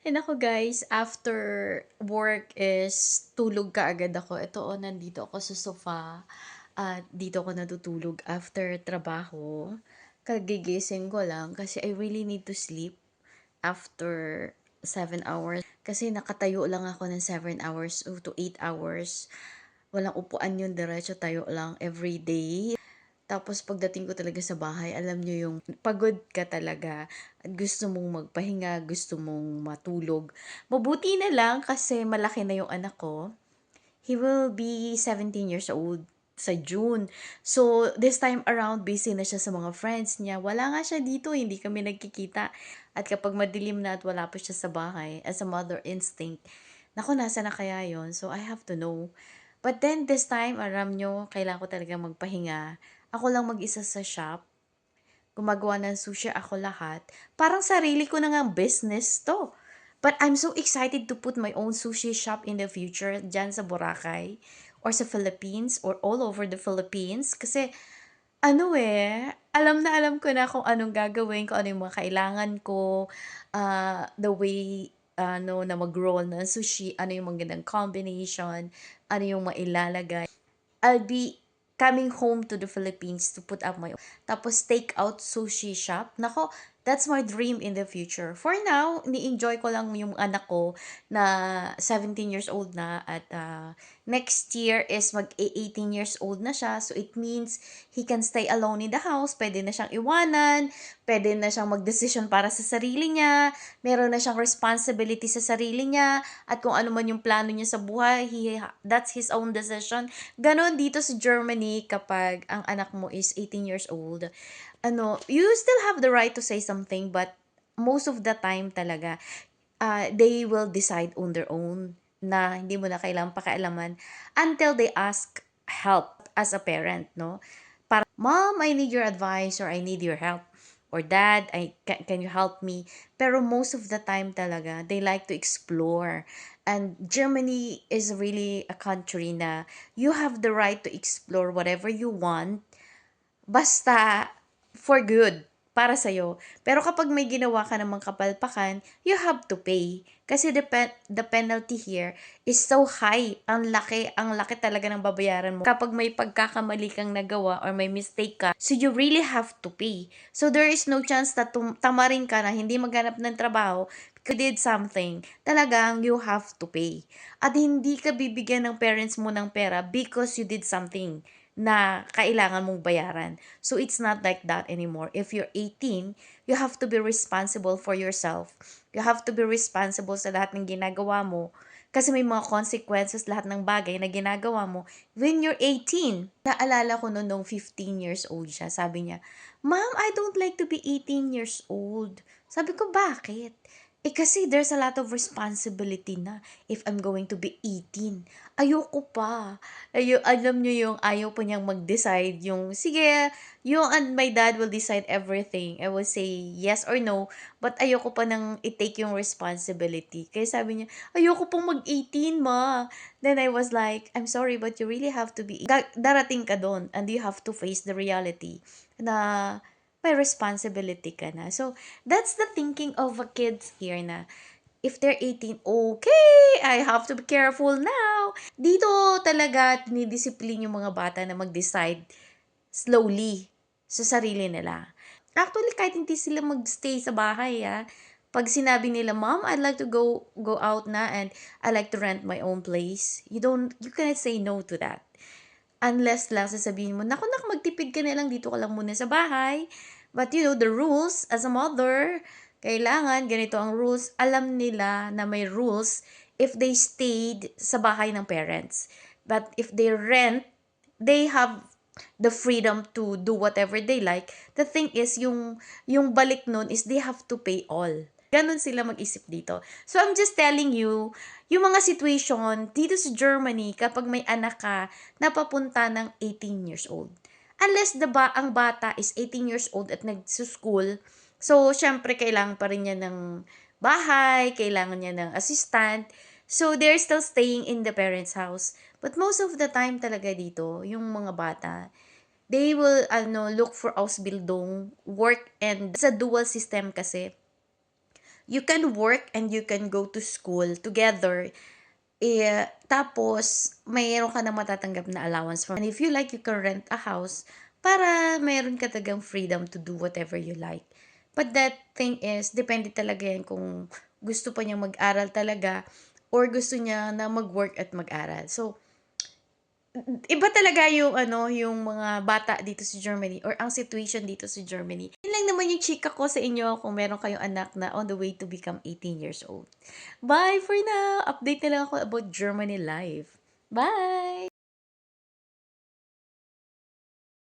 Ay naku guys, after work is tulog kaagad ako. Ito nandito ako sa sofa at dito ako natutulog after trabaho. Kagigising ko lang kasi I really need to sleep after 7 hours. Kasi nakatayo lang ako ng 7 hours to 8 hours. Walang upuan yun, diretso tayo lang every day. Tapos pagdating ko talaga sa bahay, alam niyo yung pagod ka talaga at gusto mong magpahinga, gusto mong matulog. Mabuti na lang kasi malaki na yung anak ko. He will be 17 years old sa June. So, this time around, busy na siya sa mga friends niya. Wala nga siya dito, hindi kami nagkikita. At kapag madilim na at wala pa siya sa bahay, as a mother instinct, naku, nasa na kaya yon. So, I have to know. But then, this time, aram nyo, kailangan ko talaga magpahinga. Ako lang mag-isa sa shop. Gumagawa ng sushi ako lahat. Parang sarili ko na nga business to. But I'm so excited to put my own sushi shop in the future dyan sa Boracay or sa Philippines or all over the Philippines. Kasi alam na alam ko na kung anong gagawin, kung ano yung mga kailangan ko, the way na mag-roll ng sushi, ano yung magandang combination, ano yung mailalagay. I'll be coming home to the Philippines to put up my own. Tapos take out sushi shop. Nako, that's my dream in the future. For now, ni-enjoy ko lang yung anak ko na 17 years old na at next year is mag-18 years old na siya. So it means he can stay alone in the house. Pwede na siyang iwanan. Pwede na siyang mag-decision para sa sarili niya. Meron na siyang responsibility sa sarili niya. At kung ano man yung plano niya sa buhay, that's his own decision. Ganon dito sa Germany kapag ang anak mo is 18 years old. You still have the right to say something but most of the time talaga, they will decide on their own na hindi mo na kailangang pakialaman until they ask help as a parent, no? Para, Mom, I need your advice or I need your help. Or Dad, can you help me? Pero most of the time talaga, they like to explore. And Germany is really a country na you have the right to explore whatever you want basta for good, para sa'yo. Pero kapag may ginawa ka namang kapalpakan, you have to pay. Kasi the penalty here is so high. Ang laki talaga ng babayaran mo. Kapag may pagkakamali kang nagawa or may mistake ka, so you really have to pay. So there is no chance na tamarin ka na hindi maghanap ng trabaho because you did something. Talagang you have to pay. At hindi ka bibigyan ng parents mo ng pera because you did something na kailangan mong bayaran. So it's not like that anymore. If you're 18, you have to be responsible for yourself. You have to be responsible sa lahat ng ginagawa mo. Kasi may mga consequences lahat ng bagay na ginagawa mo when you're 18. Naalala ko noon nung 15 years old siya. Sabi niya, Mom, I don't like to be 18 years old. Sabi ko, bakit? Kasi there's a lot of responsibility na if I'm going to be 18. Ayoko pa. Alam niyo yung ayaw pa niyang mag-decide. Yung, sige, you and my dad will decide everything. I will say yes or no. But ayoko pa nang i-take yung responsibility. Kaya sabi niya, ayoko pong mag-18, ma. Then I was like, I'm sorry, but you really have to be, darating ka doon and you have to face the reality na may responsibility ka na. So, that's the thinking of a kids here na if they're 18, okay, I have to be careful now. Dito talaga dinidisiplin yung mga bata na mag-decide slowly sa sarili nila. Actually, kahit hindi sila magstay sa bahay, pag sinabi nila, Mom, I'd like to go out na and I like to rent my own place. You cannot say no to that. Unless lang sasabihin mo, naku nak, magtipid ka na lang, dito ka lang muna sa bahay. But the rules, as a mother, kailangan, ganito ang rules. Alam nila na may rules if they stayed sa bahay ng parents. But if they rent, they have the freedom to do whatever they like. The thing is, yung balik nun is they have to pay all. Ganon sila mag-isip dito. So, I'm just telling you, yung mga situation dito sa Germany, kapag may anak ka, napapunta ng 18 years old. Unless ang bata is 18 years old at nag-school, so, syempre, kailangan pa rin niya ng bahay, kailangan niya ng assistant. So, they're still staying in the parents' house. But most of the time talaga dito, yung mga bata, they will look for Ausbildung, work, and sa dual system kasi you can work and you can go to school together. Tapos mayroon ka na matatanggap na allowance from and if you like, you can rent a house para mayroon ka talagang freedom to do whatever you like. But that thing is, depende talaga yan kung gusto pa niyang mag-aral talaga or gusto niya na mag-work at mag-aral. So, iba talaga yung ano, yung mga bata dito sa Germany or ang situation dito sa Germany. Yun lang naman yung chika ko sa inyo kung meron kayong anak na on the way to become 18 years old. Bye for now! Update na lang ako about Germany life. Bye!